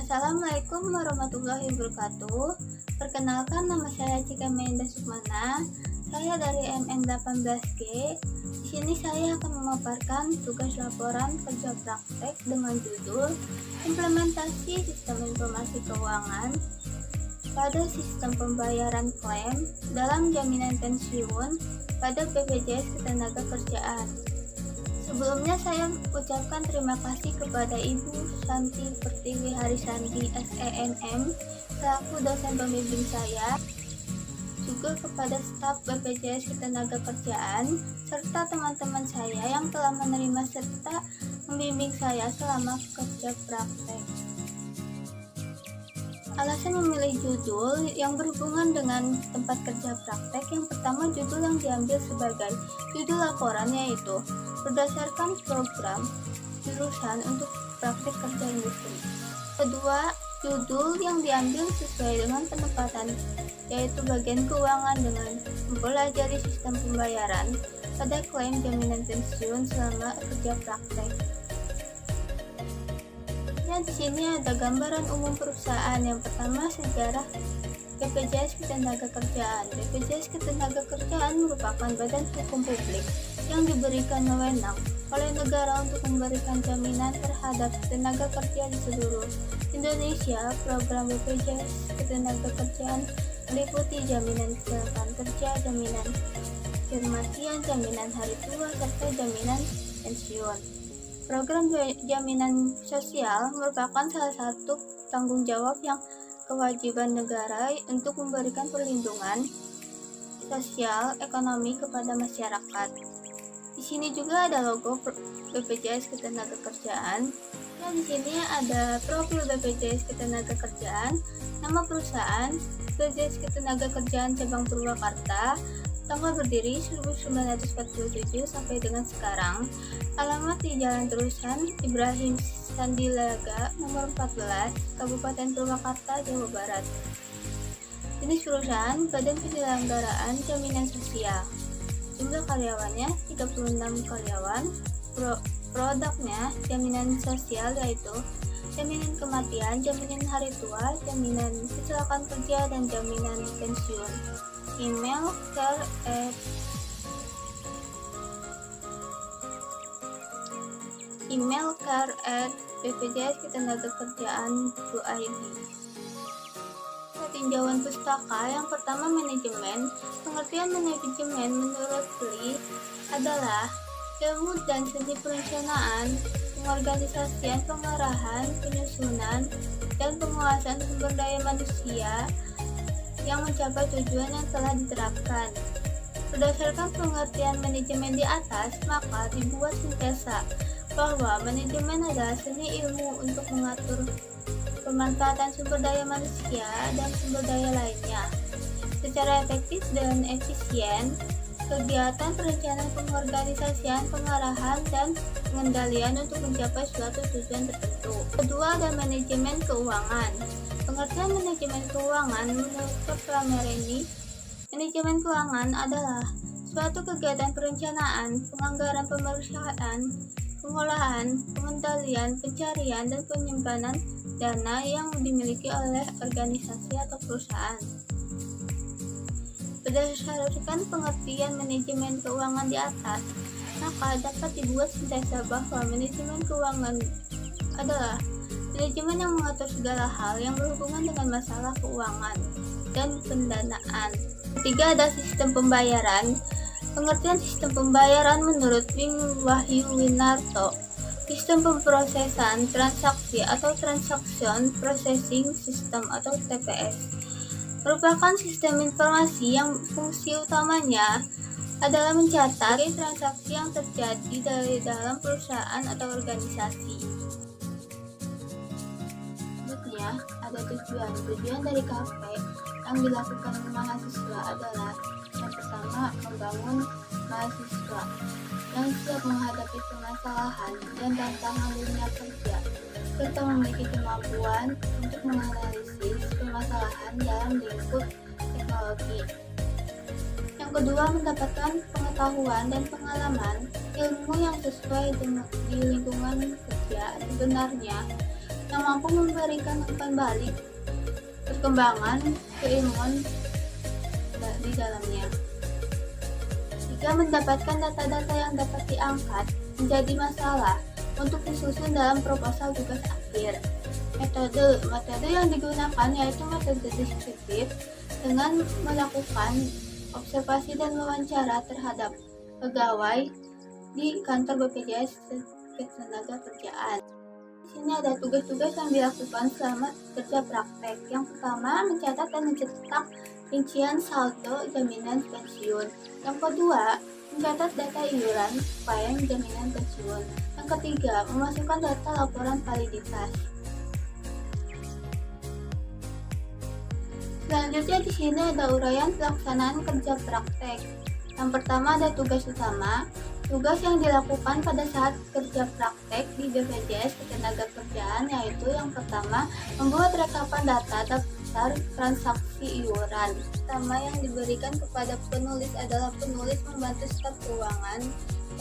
Assalamualaikum warahmatullahi wabarakatuh. Perkenalkan, nama saya Cika Menda Sukmana. Saya dari MN18G. Di sini saya akan memaparkan tugas laporan kerja praktek dengan judul Implementasi Sistem Informasi Keuangan pada Sistem Pembayaran Klaim dalam Jaminan Pensiun pada BPJS Ketenagakerjaan. Sebelumnya saya ucapkan terima kasih kepada Ibu Santi Pertiwi Harisandi SENM selaku dosen pembimbing saya, juga kepada staf BPJS Ketenagakerjaan serta teman-teman saya yang telah menerima serta membimbing saya selama kerja praktek. Alasan memilih judul yang berhubungan dengan tempat kerja praktek, yang pertama judul yang diambil sebagai judul laporan yaitu berdasarkan program jurusan untuk praktek kerja industri. Kedua, judul yang diambil sesuai dengan penempatan yaitu bagian keuangan dengan mempelajari sistem pembayaran pada klaim jaminan pensiun selama kerja praktek. Di sini ada gambaran umum perusahaan. Yang pertama, sejarah BPJS Ketenagakerjaan. BPJS Ketenagakerjaan merupakan badan hukum publik yang diberikan wewenang oleh negara untuk memberikan jaminan terhadap tenaga kerja di seluruh Indonesia. Program BPJS Ketenagakerjaan meliputi jaminan kecelakaan kerja, jaminan kematian, jaminan hari tua, serta jaminan pensiun. Program jaminan sosial merupakan salah satu tanggung jawab yang kewajiban negara untuk memberikan perlindungan sosial ekonomi kepada masyarakat. Di sini juga ada logo BPJS Ketenagakerjaan. Nah, di sini ada profil BPJS Ketenagakerjaan, nama perusahaan BPJS Ketenagakerjaan Cabang Purwakarta, tanggal berdiri 1947 sampai dengan sekarang, alamat di Jalan Terusan Ibrahim Sandilaga nomor 14, Kabupaten Purwakarta, Jawa Barat. Jenis perusahaan Badan Penyelenggaraan Jaminan Sosial. Jumlah karyawannya 36 karyawan. Produknya jaminan sosial yaitu jaminan kematian, jaminan hari tua, jaminan kecelakaan kerja, dan jaminan pensiun. Email care@bpjsketenagakerjaan.id. Tinjauan pustaka. Yang pertama, manajemen. Pengertian manajemen menurut Lee adalah ilmu dan seni perencanaan, pengorganisasian, pengarahan, penyusunan, dan penguasaan sumber daya manusia yang mencapai tujuan yang telah diterapkan. Berdasarkan pengertian manajemen di atas, maka dibuat sintesa bahwa manajemen adalah seni ilmu untuk mengatur pemanfaatan sumber daya manusia dan sumber daya lainnya secara efektif dan efisien. Kegiatan perencanaan, pengorganisasian, pengarahan, dan pengendalian untuk mencapai suatu tujuan tertentu. Kedua, ada manajemen keuangan. Pengertian manajemen keuangan menurut Pramereni, manajemen keuangan adalah suatu kegiatan perencanaan, penganggaran, pemeriksaan, pengolahan, pengendalian, pencarian, dan penyimpanan dana yang dimiliki oleh organisasi atau perusahaan. Berdasarkan pengertian manajemen keuangan di atas, maka dapat dibuat sintesa bahwa manajemen keuangan adalah manajemen yang mengatur segala hal yang berhubungan dengan masalah keuangan dan pendanaan. Ketiga, ada sistem pembayaran. Pengertian sistem pembayaran menurut Wing Wahyu Winarto, sistem pemrosesan transaksi atau Transaction Processing System atau TPS, merupakan sistem informasi yang fungsi utamanya adalah mencatat transaksi yang terjadi dari dalam perusahaan atau organisasi. Selanjutnya, ada tujuan dari KP yang dilakukan oleh mahasiswa adalah yang pertama, membangun mahasiswa yang siap menghadapi permasalahan dan tantangan dunia kerja, serta memiliki kemampuan untuk menganalisis permasalahan dalam lingkup teknologi. Yang kedua, mendapatkan pengetahuan dan pengalaman ilmu yang sesuai dengan di lingkungan kerja. Sebenarnya, yang mampu memberikan umpan balik perkembangan keilmuan di dalamnya. Jika mendapatkan data-data yang dapat diangkat menjadi masalah untuk disusun dalam proposal tugas akhir. Metode yang digunakan yaitu metode deskriptif dengan melakukan observasi dan wawancara terhadap pegawai di kantor BPJS Ketenagakerjaan. Di sini ada tugas-tugas yang dilakukan selama kerja praktek. Yang pertama, mencatat dan mencetak rincian saldo jaminan pensiun. Yang kedua, mencatat data iuran klaim jaminan pensiun. Yang ketiga, memasukkan data laporan validitas. Selanjutnya di sini ada uraian pelaksanaan kerja praktek. Yang pertama ada tugas utama, tugas yang dilakukan pada saat kerja praktek di BPJS Ketenagakerjaan, yaitu yang pertama membuat rekapan data daftar transaksi iuran. Pertama yang diberikan kepada penulis adalah penulis membantu staf keuangan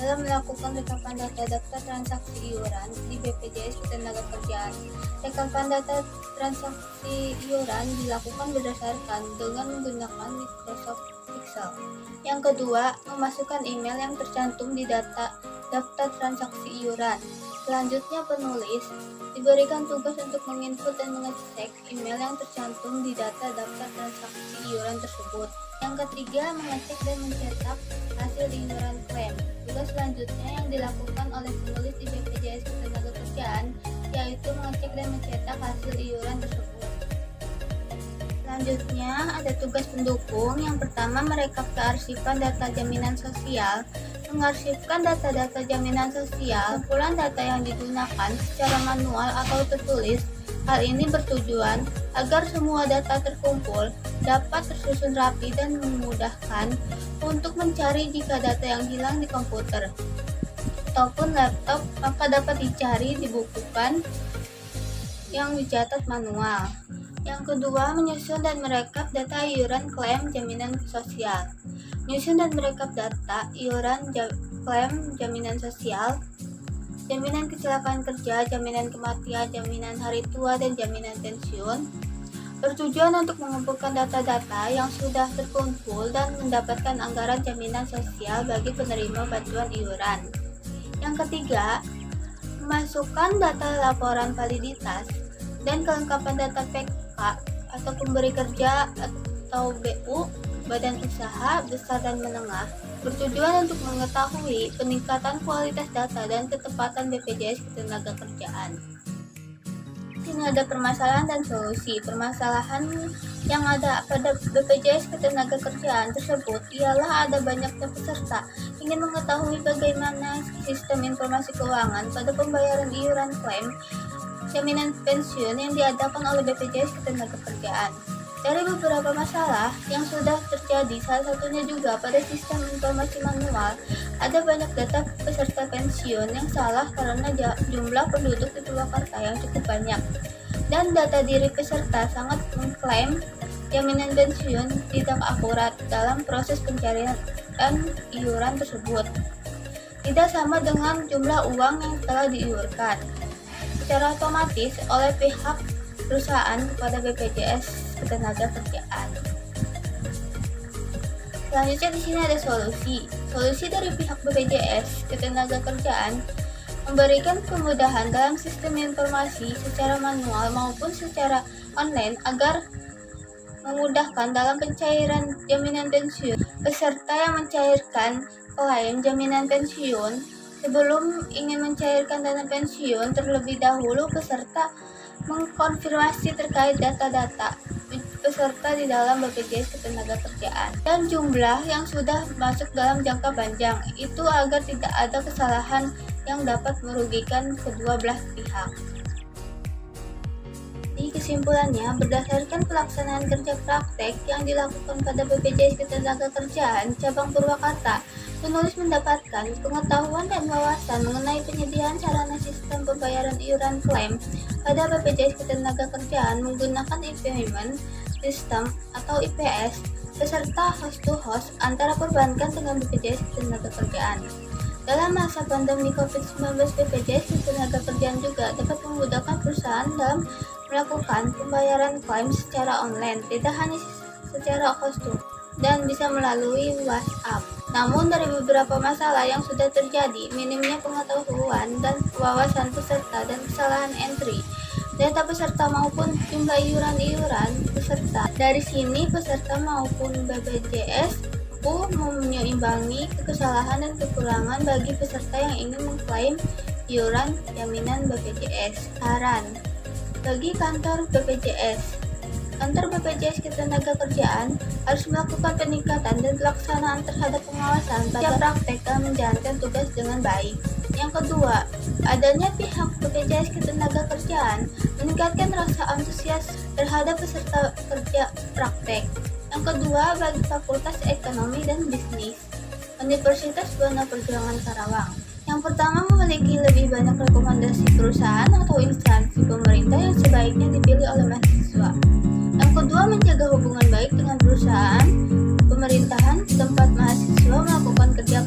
dalam melakukan rekapan data daftar transaksi iuran di BPJS Ketenagakerjaan. Rekapan data transaksi iuran dilakukan berdasarkan dengan menggunakan Microsoft Excel. Yang kedua, memasukkan email yang tercantum di data daftar transaksi iuran. Selanjutnya, penulis diberikan tugas untuk menginput dan mengecek email yang tercantum di data daftar transaksi iuran tersebut. Yang ketiga, mengecek dan mencetak hasil iuran klaim. Tugas selanjutnya yang dilakukan oleh penulis di BPJS Ketenagakerjaan yaitu mengecek dan mencetak hasil iuran tersebut. Selanjutnya ada tugas pendukung. Yang pertama, merekap kearsipan data jaminan sosial. Mengarsipkan data-data jaminan sosial, kumpulan data yang digunakan secara manual atau tertulis. Hal ini bertujuan agar semua data terkumpul dapat tersusun rapi dan memudahkan untuk mencari jika data yang hilang di komputer ataupun laptop maka dapat dicari, dibukukan yang dicatat manual. Yang kedua, menyusun dan merekap data iuran klaim jaminan sosial. Menyusun dan merekap data iuran klaim jaminan sosial, jaminan kecelakaan kerja, jaminan kematian, jaminan hari tua, dan jaminan pensiun bertujuan untuk mengumpulkan data-data yang sudah terkumpul dan mendapatkan anggaran jaminan sosial bagi penerima bantuan iuran. Yang ketiga, memasukkan data laporan validitas dan kelengkapan data PK atau pemberi kerja atau BU, badan usaha besar dan menengah, bertujuan untuk mengetahui peningkatan kualitas data dan ketepatan BPJS Ketenagakerjaan. Ini ada permasalahan dan solusi. Permasalahan yang ada pada BPJS Ketenagakerjaan tersebut ialah ada banyaknya peserta ingin mengetahui bagaimana sistem informasi keuangan pada pembayaran iuran klaim jaminan pensiun yang diadakan oleh BPJS Ketenagakerjaan. Dari beberapa masalah yang sudah terjadi, salah satunya juga pada sistem informasi manual, ada banyak data peserta pensiun yang salah karena jumlah penduduk di Purwakarta yang cukup banyak. Dan data diri peserta sangat mengklaim jaminan pensiun tidak akurat dalam proses pencarian iuran tersebut. Tidak sama dengan jumlah uang yang telah diiurkan secara otomatis oleh pihak perusahaan kepada BPJS Ketenagakerjaan. Selanjutnya di sini ada solusi. Solusi dari pihak BPJS Ketenagakerjaan memberikan kemudahan dalam sistem informasi secara manual maupun secara online agar memudahkan dalam pencairan jaminan pensiun. Peserta yang mencairkan klaim jaminan pensiun sebelum ingin mencairkan dana pensiun terlebih dahulu peserta mengkonfirmasi terkait data-data peserta di dalam BPJS Ketenagakerjaan dan jumlah yang sudah masuk dalam jangka panjang itu agar tidak ada kesalahan yang dapat merugikan kedua belah pihak. Di kesimpulannya, berdasarkan pelaksanaan kerja praktek yang dilakukan pada BPJS Ketenagakerjaan cabang Purwakarta, penulis mendapatkan pengetahuan dan wawasan mengenai penyediaan sarana sistem pembayaran iuran klaim pada BPJS Ketenagakerjaan menggunakan e-payment system atau IPS beserta host to host antara perbankan dengan BPJS Ketenagakerjaan. Dalam masa pandemi COVID-19, BPJS Ketenagakerjaan juga dapat memudahkan perusahaan dalam melakukan pembayaran klaim secara online, tidak hanya secara kostum, dan bisa melalui WhatsApp. Namun dari beberapa masalah yang sudah terjadi, minimnya pengetahuan dan wawasan peserta dan kesalahan entry data peserta maupun jumlah iuran peserta. Dari sini peserta maupun BPJS menyeimbang kesalahan dan kekurangan bagi peserta yang ingin mengklaim iuran jaminan BPJS. Saran bagi kantor BPJS. Kantor BPJS Ketenagakerjaan harus melakukan peningkatan dan pelaksanaan terhadap pengawasan pada praktek dalam menjalankan tugas dengan baik. Yang kedua, adanya pihak BPJS Ketenagakerjaan meningkatkan rasa antusias terhadap peserta kerja praktek. Yang kedua, bagi Fakultas Ekonomi dan Bisnis Universitas Buana Perjuangan Karawang. Yang pertama, memiliki lebih banyak rekomendasi perusahaan atau instansi pemerintah yang sebaiknya dipilih oleh mahasiswa. Yang kedua, menjaga hubungan baik dengan perusahaan pemerintahan tempat mahasiswa melakukan kerja